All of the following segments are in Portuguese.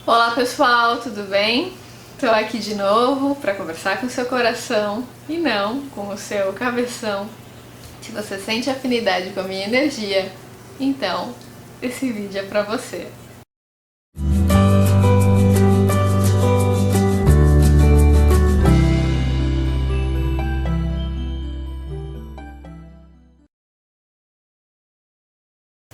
Olá pessoal, tudo bem? Tô aqui de novo para conversar com o seu coração e não com o seu cabeção. Se você sente afinidade com a minha energia, então esse vídeo é para você.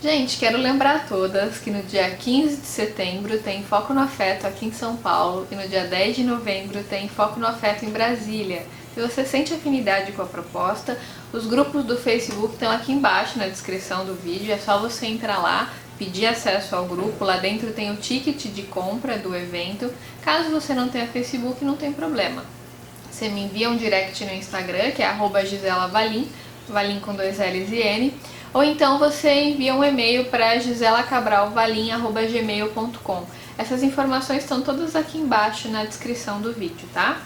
Gente, quero lembrar a todas que no dia 15 de setembro tem Foco no Afeto aqui em São Paulo e no dia 10 de novembro tem Foco no Afeto em Brasília. Se você sente afinidade com a proposta, os grupos do Facebook estão aqui embaixo na descrição do vídeo, é só você entrar lá, pedir acesso ao grupo, lá dentro tem o ticket de compra do evento. Caso você não tenha Facebook, não tem problema. Você me envia um direct no Instagram, que é @GiselaValim, Valim com 2 L's e N, ou então você envia um e-mail para giselacabralvalim@gmail.com. Essas informações estão todas aqui embaixo na descrição do vídeo, tá?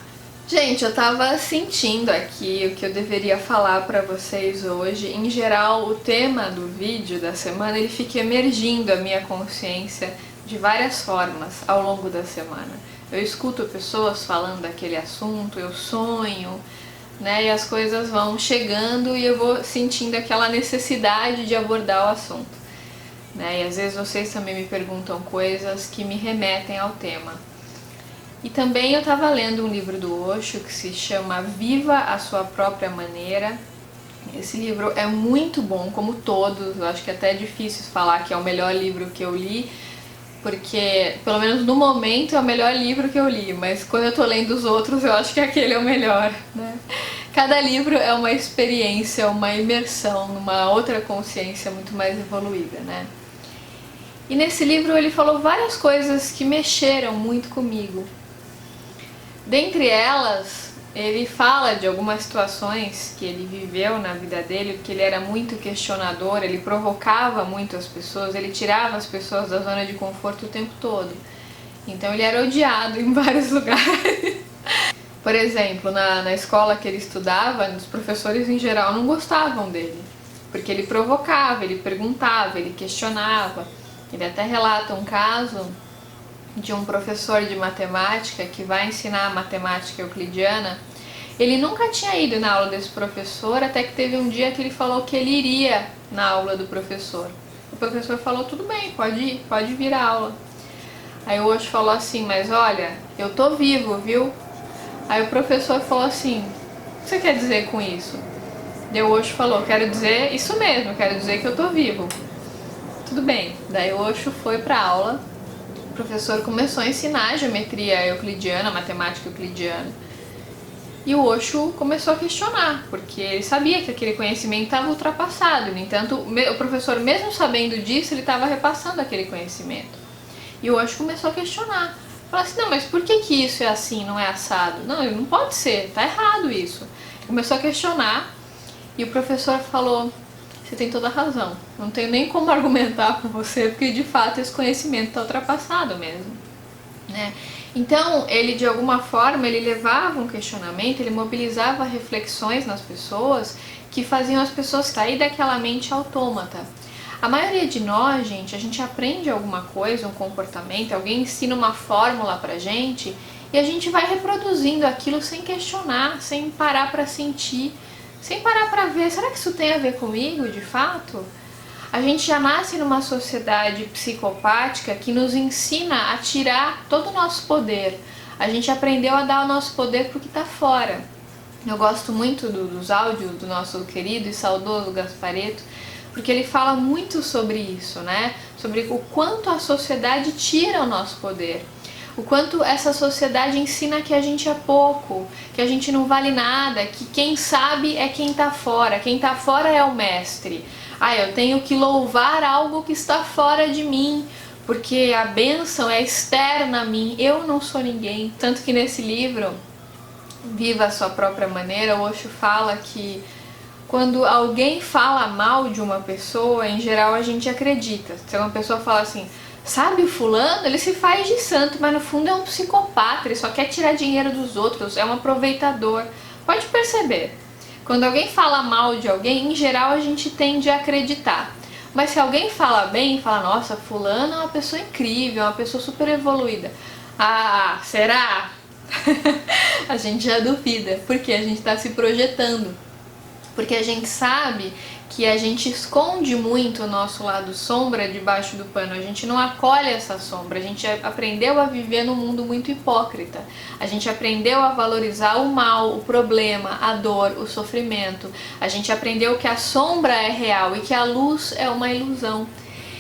Gente, eu tava sentindo aqui o que eu deveria falar para vocês hoje. Em geral, o tema do vídeo da semana, ele fica emergindo a minha consciência de várias formas ao longo da semana. Eu escuto pessoas falando daquele assunto, eu sonho, né, e as coisas vão chegando e eu vou sentindo aquela necessidade de abordar o assunto, né, e às vezes vocês também me perguntam coisas que me remetem ao tema. E também eu estava lendo um livro do Osho que se chama Viva a Sua Própria Maneira. Esse livro é muito bom, como todos, eu acho que até é difícil falar que é o melhor livro que eu li, porque, pelo menos no momento, é o melhor livro que eu li, mas quando eu tô lendo os outros, eu acho que aquele é o melhor, né? Cada livro é uma experiência, uma imersão numa outra consciência muito mais evoluída, né? E nesse livro ele falou várias coisas que mexeram muito comigo. Dentre elas, ele fala de algumas situações que ele viveu na vida dele, porque ele era muito questionador, ele provocava muito as pessoas, ele tirava as pessoas da zona de conforto o tempo todo. Então ele era odiado em vários lugares. Por exemplo, na escola que ele estudava, os professores em geral não gostavam dele, porque ele provocava, ele perguntava, ele questionava. Ele até relata um caso de um professor de matemática que vai ensinar a matemática euclidiana. Ele nunca tinha ido na aula desse professor, até que teve um dia que ele falou que ele iria na aula do professor. O professor falou, tudo bem, pode ir, pode vir à aula. Aí o Osho falou assim, mas olha, eu tô vivo, viu? Aí o professor falou assim, o que você quer dizer com isso? Daí o Osho falou, quero dizer isso mesmo, quero dizer que eu tô vivo. Tudo bem, daí o Osho foi pra aula, o professor começou a ensinar a geometria euclidiana, matemática euclidiana, e o Osho começou a questionar, porque ele sabia que aquele conhecimento estava ultrapassado. No entanto, o professor, mesmo sabendo disso, ele estava repassando aquele conhecimento. E o Osho começou a questionar. Falou assim, não, mas por que isso é assim, não é assado? Não, não pode ser, tá errado isso. Começou a questionar e o professor falou, você tem toda a razão, não tenho nem como argumentar com você, porque de fato esse conhecimento está ultrapassado mesmo, né? Então, ele de alguma forma, ele levava um questionamento, ele mobilizava reflexões nas pessoas que faziam as pessoas sair daquela mente autômata. A maioria de nós, gente, a gente aprende alguma coisa, um comportamento, alguém ensina uma fórmula pra gente e a gente vai reproduzindo aquilo sem questionar, sem parar pra sentir, sem parar pra ver, será que isso tem a ver comigo, de fato? A gente já nasce numa sociedade psicopática que nos ensina a tirar todo o nosso poder. A gente aprendeu a dar o nosso poder pro que tá fora. Eu gosto muito dos áudios do nosso querido e saudoso Gasparetto, porque ele fala muito sobre isso, né? Sobre o quanto a sociedade tira o nosso poder. O quanto essa sociedade ensina que a gente é pouco, que a gente não vale nada, que quem sabe é quem tá fora é o mestre. Eu tenho que louvar algo que está fora de mim, porque a bênção é externa a mim, eu não sou ninguém. Tanto que nesse livro, Viva a Sua Própria Maneira, o Osho fala que quando alguém fala mal de uma pessoa, em geral a gente acredita. Se uma pessoa fala assim, sabe o fulano, ele se faz de santo, mas no fundo é um psicopata, ele só quer tirar dinheiro dos outros, é um aproveitador. Pode perceber, quando alguém fala mal de alguém, em geral a gente tende a acreditar. Mas se alguém fala bem, fala, nossa, fulano é uma pessoa incrível, é uma pessoa super evoluída. Ah, será? A gente já duvida, porque a gente está se projetando. Porque a gente sabe que a gente esconde muito o nosso lado sombra debaixo do pano, a gente não acolhe essa sombra, a gente aprendeu a viver num mundo muito hipócrita, a gente aprendeu a valorizar o mal, o problema, a dor, o sofrimento, a gente aprendeu que a sombra é real e que a luz é uma ilusão.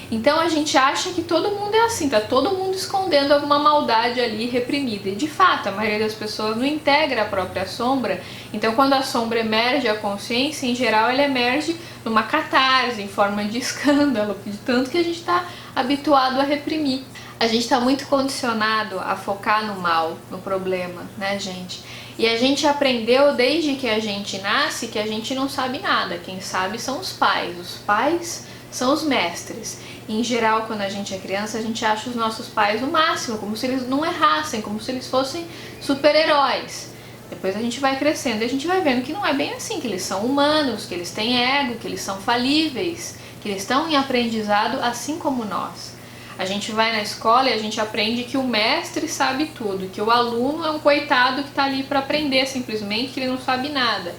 Então a gente acha que todo mundo é assim, tá todo mundo escondendo alguma maldade ali reprimida. E de fato, a maioria das pessoas não integra a própria sombra. Então quando a sombra emerge à consciência, em geral ela emerge numa catarse, em forma de escândalo, de tanto que a gente está habituado a reprimir. A gente está muito condicionado a focar no mal, no problema, né, gente? E a gente aprendeu desde que a gente nasce que a gente não sabe nada. Quem sabe são os pais. Os pais são os mestres. Em geral, quando a gente é criança, a gente acha os nossos pais o máximo, como se eles não errassem, como se eles fossem super-heróis. Depois a gente vai crescendo e a gente vai vendo que não é bem assim, que eles são humanos, que eles têm ego, que eles são falíveis, que eles estão em aprendizado assim como nós. A gente vai na escola e a gente aprende que o mestre sabe tudo, que o aluno é um coitado que está ali para aprender simplesmente, que ele não sabe nada.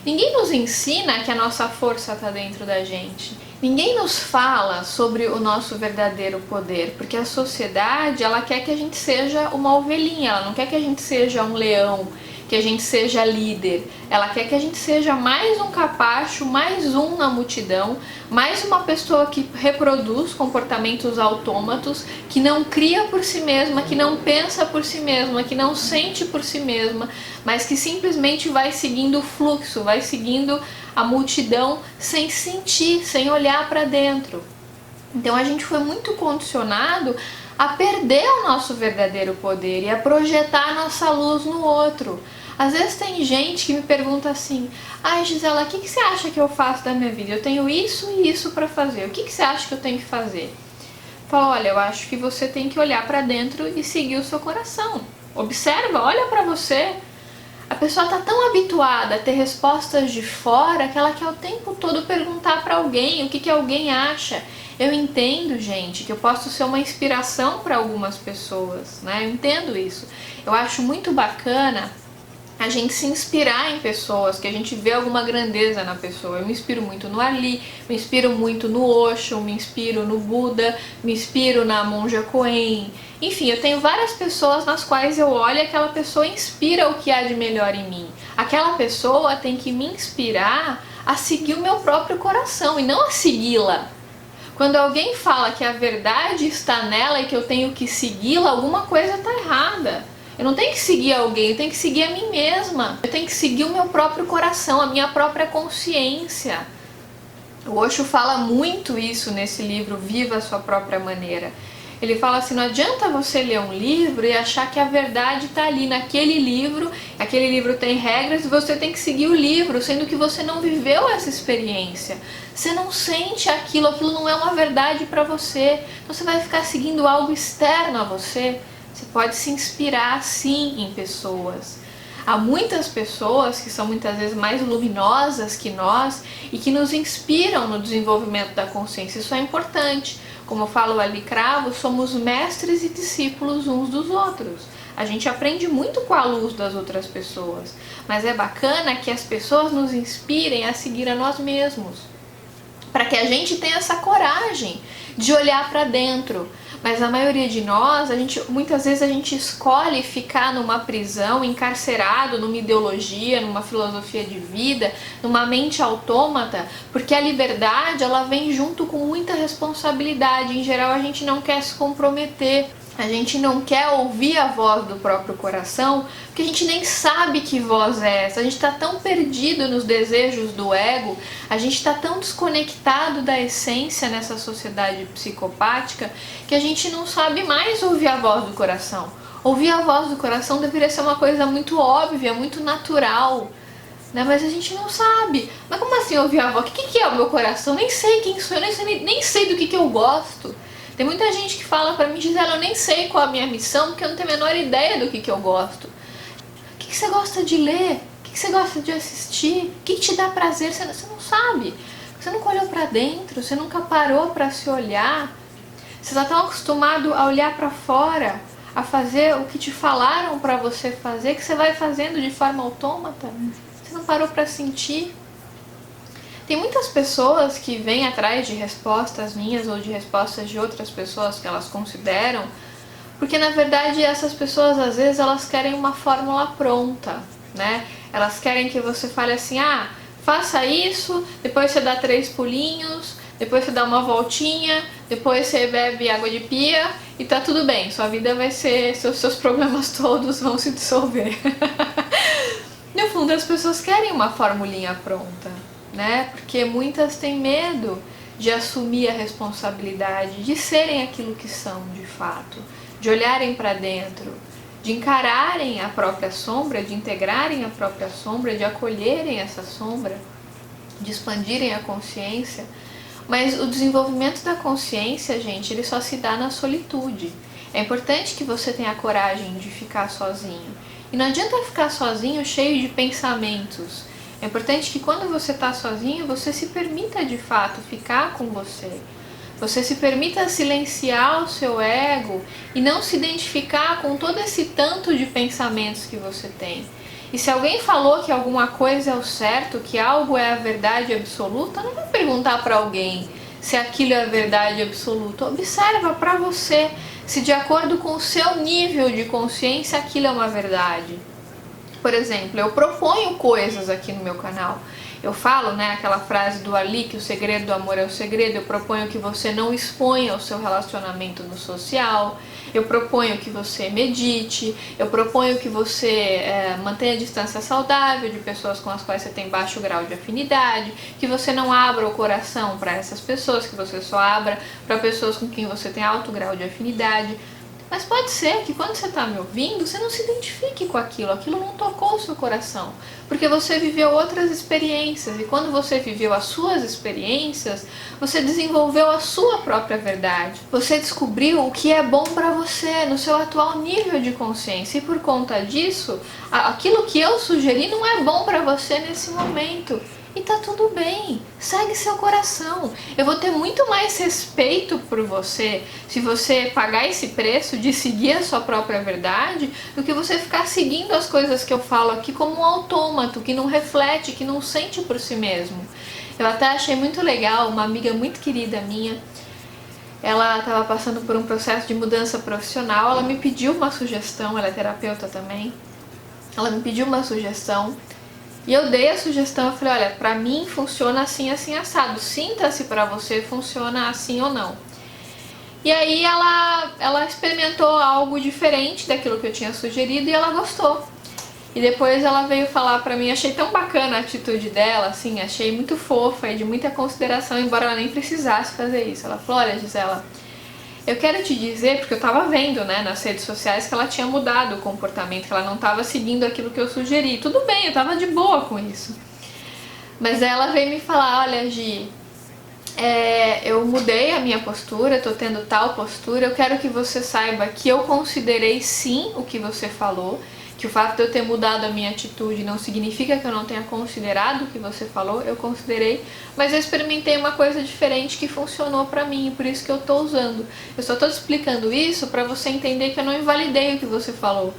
Ninguém nos ensina que a nossa força está dentro da gente. Ninguém nos fala sobre o nosso verdadeiro poder, porque a sociedade ela quer que a gente seja uma ovelhinha, ela não quer que a gente seja um leão, que a gente seja líder. Ela quer que a gente seja mais um capacho, mais um na multidão, mais uma pessoa que reproduz comportamentos autômatos, que não cria por si mesma, que não pensa por si mesma, que não sente por si mesma, mas que simplesmente vai seguindo o fluxo, vai seguindo a multidão sem sentir, sem olhar para dentro. Então a gente foi muito condicionado a perder o nosso verdadeiro poder e a projetar a nossa luz no outro. Às vezes tem gente que me pergunta assim: ai, Gisela, o que você acha que eu faço da minha vida? Eu tenho isso e isso para fazer, o que você acha que eu tenho que fazer? Eu falo, olha, eu acho que você tem que olhar para dentro e seguir o seu coração. Observa, olha para você. A pessoa está tão habituada a ter respostas de fora que ela quer o tempo todo perguntar para alguém o que alguém acha. Eu entendo, gente, que eu posso ser uma inspiração para algumas pessoas, né? Eu entendo isso. Eu acho muito bacana a gente se inspirar em pessoas, que a gente vê alguma grandeza na pessoa. Eu me inspiro muito no Ali, me inspiro muito no Osho, me inspiro no Buda, me inspiro na Monja Coen. Enfim, eu tenho várias pessoas nas quais eu olho e aquela pessoa inspira o que há de melhor em mim. Aquela pessoa tem que me inspirar a seguir o meu próprio coração e não a segui-la. Quando alguém fala que a verdade está nela e que eu tenho que segui-la, alguma coisa está errada. Eu não tenho que seguir alguém, eu tenho que seguir a mim mesma. Eu tenho que seguir o meu próprio coração, a minha própria consciência. O Osho fala muito isso nesse livro, Viva a Sua Própria Maneira. Ele fala assim, não adianta você ler um livro e achar que a verdade está ali naquele livro, aquele livro tem regras e você tem que seguir o livro, sendo que você não viveu essa experiência. Você não sente aquilo, aquilo não é uma verdade para você. Então você vai ficar seguindo algo externo a você. Você pode se inspirar sim em pessoas. Há muitas pessoas que são muitas vezes mais luminosas que nós e que nos inspiram no desenvolvimento da consciência. Isso é importante. Como eu falo ali, cravo, somos mestres e discípulos uns dos outros. A gente aprende muito com a luz das outras pessoas. Mas é bacana que as pessoas nos inspirem a seguir a nós mesmos. Para que a gente tenha essa coragem de olhar para dentro. Mas a maioria de nós, muitas vezes a gente escolhe ficar numa prisão, encarcerado numa ideologia, numa filosofia de vida, numa mente autômata, porque a liberdade ela vem junto com muita responsabilidade. Em geral a gente não quer se comprometer. A gente não quer ouvir a voz do próprio coração, porque a gente nem sabe que voz é essa. A gente está tão perdido nos desejos do ego, a gente está tão desconectado da essência nessa sociedade psicopática, que a gente não sabe mais ouvir a voz do coração. Ouvir a voz do coração deveria ser uma coisa muito óbvia, muito natural, né? Mas a gente não sabe. Mas como assim ouvir a voz? O que é o meu coração? Nem sei quem sou, nem sei do que eu gosto. Tem muita gente que fala pra mim, Gisela, eu nem sei qual é a minha missão, porque eu não tenho a menor ideia do que eu gosto. O que você gosta de ler? O que você gosta de assistir? O que te dá prazer? Você não sabe. Você nunca olhou para dentro, você nunca parou para se olhar. Você está tão acostumado a olhar para fora, a fazer o que te falaram para você fazer, que você vai fazendo de forma autômata. Você não parou para sentir. Tem muitas pessoas que vêm atrás de respostas minhas ou de respostas de outras pessoas que elas consideram, porque na verdade essas pessoas às vezes elas querem uma fórmula pronta, né? Elas querem que você fale assim, faça isso, depois você dá 3 pulinhos, depois você dá uma voltinha, depois você bebe água de pia e tá tudo bem, sua vida vai ser, seus problemas todos vão se dissolver. No fundo as pessoas querem uma formulinha pronta, né? Porque muitas têm medo de assumir a responsabilidade, de serem aquilo que são de fato, de olharem para dentro, de encararem a própria sombra, de integrarem a própria sombra, de acolherem essa sombra, de expandirem a consciência. Mas o desenvolvimento da consciência, gente, ele só se dá na solitude. É importante que você tenha a coragem de ficar sozinho. E não adianta ficar sozinho cheio de pensamentos. É importante que quando você está sozinho, você se permita de fato ficar com você. Você se permita silenciar o seu ego e não se identificar com todo esse tanto de pensamentos que você tem. E se alguém falou que alguma coisa é o certo, que algo é a verdade absoluta, não vai perguntar para alguém se aquilo é a verdade absoluta. Observa para você se de acordo com o seu nível de consciência aquilo é uma verdade. Por exemplo, eu proponho coisas aqui no meu canal. Eu falo, né, aquela frase do Ali, que o segredo do amor é o segredo. Eu proponho que você não exponha o seu relacionamento no social. Eu proponho que você medite. Eu proponho que você mantenha a distância saudável de pessoas com as quais você tem baixo grau de afinidade. Que você não abra o coração para essas pessoas, que você só abra para pessoas com quem você tem alto grau de afinidade. Mas pode ser que quando você está me ouvindo, você não se identifique com aquilo não tocou o seu coração, porque você viveu outras experiências, e quando você viveu as suas experiências, você desenvolveu a sua própria verdade. Você descobriu o que é bom para você no seu atual nível de consciência, e por conta disso, aquilo que eu sugeri não é bom para você nesse momento. E tá tudo bem, segue seu coração. Eu vou ter muito mais respeito por você se você pagar esse preço de seguir a sua própria verdade do que você ficar seguindo as coisas que eu falo aqui como um autômato, que não reflete, que não sente por si mesmo. Eu até achei muito legal, uma amiga muito querida minha, ela estava passando por um processo de mudança profissional, ela me pediu uma sugestão, ela é terapeuta também, ela me pediu uma sugestão. E eu dei a sugestão, eu falei, olha, pra mim funciona assim, assim, assado. Sinta se pra você funciona assim ou não. E aí ela experimentou algo diferente daquilo que eu tinha sugerido e ela gostou. E depois ela veio falar pra mim, achei tão bacana a atitude dela, assim, achei muito fofa e de muita consideração, embora ela nem precisasse fazer isso. Ela falou, olha, Gisela, eu quero te dizer, porque eu tava vendo, né, nas redes sociais que ela tinha mudado o comportamento, que ela não tava seguindo aquilo que eu sugeri. Tudo bem, eu tava de boa com isso. Mas ela veio me falar, olha, Gi, eu mudei a minha postura, tô tendo tal postura, eu quero que você saiba que eu considerei sim o que você falou, que o fato de eu ter mudado a minha atitude não significa que eu não tenha considerado o que você falou, eu considerei, mas eu experimentei uma coisa diferente que funcionou pra mim, e por isso que eu tô usando. Eu só tô te explicando isso pra você entender que eu não invalidei o que você falou.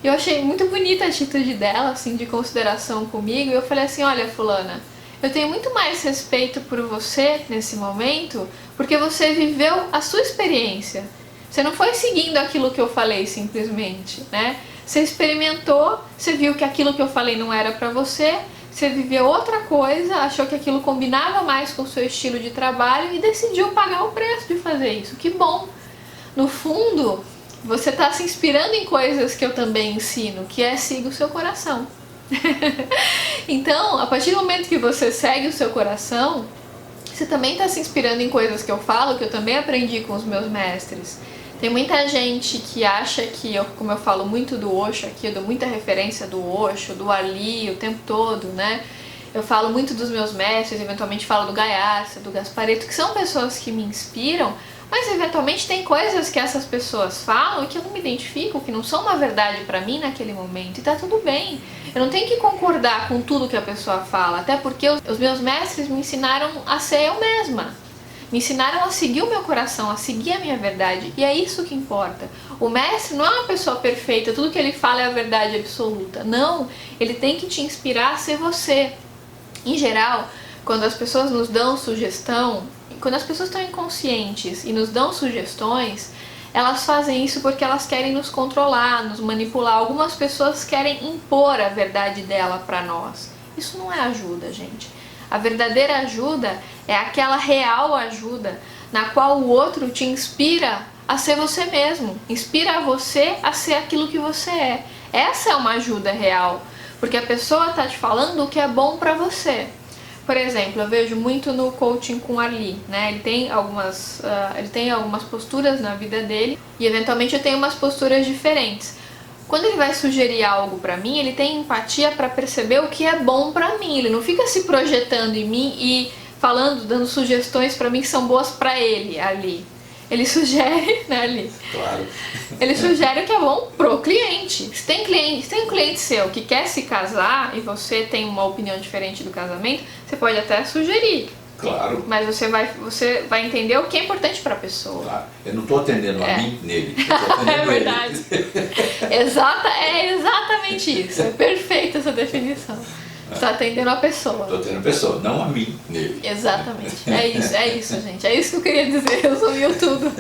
Eu achei muito bonita a atitude dela, assim, de consideração comigo, e eu falei assim, olha, fulana, eu tenho muito mais respeito por você nesse momento, porque você viveu a sua experiência. Você não foi seguindo aquilo que eu falei simplesmente, né? Você experimentou, você viu que aquilo que eu falei não era pra você, você viveu outra coisa, achou que aquilo combinava mais com o seu estilo de trabalho e decidiu pagar o preço de fazer isso. Que bom! No fundo, você está se inspirando em coisas que eu também ensino, que é siga o seu coração. Então, a partir do momento que você segue o seu coração, você também está se inspirando em coisas que eu falo, que eu também aprendi com os meus mestres. Tem muita gente que acha que, como eu falo muito do Osho aqui, eu dou muita referência do Osho, do Ali o tempo todo, né? Eu falo muito dos meus mestres, eventualmente falo do Gayatri, do Gasparetto, que são pessoas que me inspiram, Mas eventualmente tem coisas que essas pessoas falam e que eu não me identifico, que não são uma verdade pra mim naquele momento, e tá tudo bem. Eu não tenho que concordar com tudo que a pessoa fala, até porque os meus mestres me ensinaram a ser eu mesma. Me ensinaram a seguir o meu coração, a seguir a minha verdade, e é isso que importa. O mestre não é uma pessoa perfeita, tudo que ele fala é a verdade absoluta. Não, ele tem que te inspirar a ser você. Em geral, quando as pessoas nos dão sugestão, quando as pessoas estão inconscientes e nos dão sugestões, elas fazem isso porque elas querem nos controlar, nos manipular. Algumas pessoas querem impor a verdade dela para nós. Isso não é ajuda, gente. A verdadeira ajuda é aquela real ajuda na qual o outro te inspira a ser você mesmo, inspira você a ser aquilo que você é. Essa é uma ajuda real, porque a pessoa está te falando o que é bom para você. Por exemplo, eu vejo muito no coaching com Arli, né? Ele tem algumas posturas na vida dele e eventualmente eu tenho umas posturas diferentes. Quando ele vai sugerir algo pra mim, ele tem empatia pra perceber o que é bom pra mim. Ele não fica se projetando em mim e falando, dando sugestões pra mim que são boas pra ele ali. Ele sugere, né, Ali? Claro. Ele sugere o que é bom pro cliente. Se tem um cliente seu que quer se casar e você tem uma opinião diferente do casamento, você pode até sugerir. Claro. Mas você vai entender o que é importante para a pessoa. Claro. Eu não estou atendendo a mim nele. Eu tô atendendo é verdade. É exatamente isso. É perfeita essa definição. Você está atendendo a pessoa. Estou atendendo a pessoa, não a mim nele. Exatamente. É isso, gente. É isso que eu queria dizer. Resumiu tudo.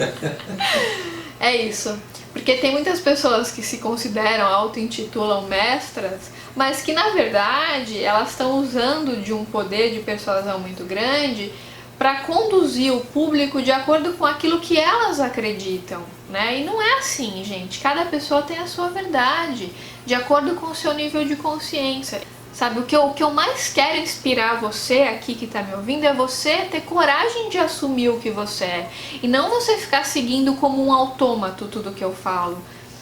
É isso. Porque tem muitas pessoas que se consideram, auto-intitulam mestras, mas que na verdade elas estão usando de um poder de persuasão muito grande para conduzir o público de acordo com aquilo que elas acreditam, né? E não é assim, gente. Cada pessoa tem a sua verdade, de acordo com o seu nível de consciência. Sabe, o que eu mais quero inspirar você aqui que tá me ouvindo é você ter coragem de assumir o que você é. E não você ficar seguindo como um autômato tudo que eu falo.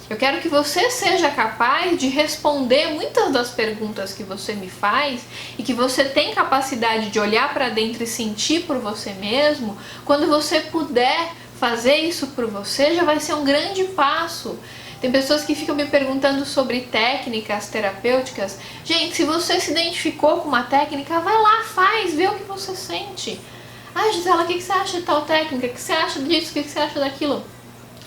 Eu quero que você seja capaz de responder muitas das perguntas que você me faz e que você tem capacidade de olhar para dentro e sentir por você mesmo. Quando você puder fazer isso por você, já vai ser um grande passo. Tem pessoas que ficam me perguntando sobre técnicas terapêuticas. Gente, se você se identificou com uma técnica, vai lá, faz, vê o que você sente. Ah, Gisela, o que você acha de tal técnica? O que você acha disso? O que você acha daquilo?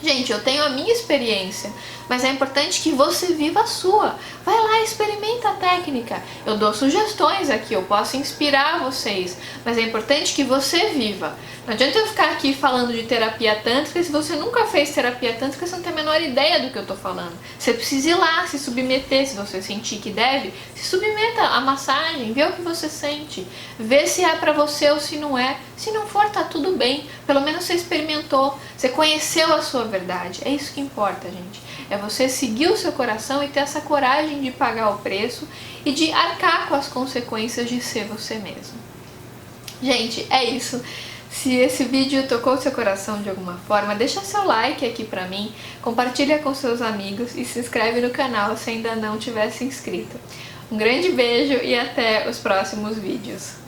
Gente, eu tenho a minha experiência, mas é importante que você viva a sua. Vai lá e experimenta a técnica. Eu dou sugestões aqui, eu posso inspirar vocês, mas é importante que você viva. Não adianta eu ficar aqui falando de terapia tântrica se você nunca fez terapia tântrica, você não tem a menor ideia do que eu tô falando. Você precisa ir lá, se submeter, se você sentir que deve, se submeta à massagem, vê o que você sente, vê se é pra você ou se não é. Se não for, tá tudo bem, pelo menos você experimentou, você conheceu a sua verdade. É isso que importa, gente. É você seguir o seu coração e ter essa coragem de pagar o preço e de arcar com as consequências de ser você mesmo. Gente, é isso. Se esse vídeo tocou seu coração de alguma forma, deixa seu like aqui pra mim, compartilha com seus amigos e se inscreve no canal se ainda não tiver se inscrito. Um grande beijo e até os próximos vídeos.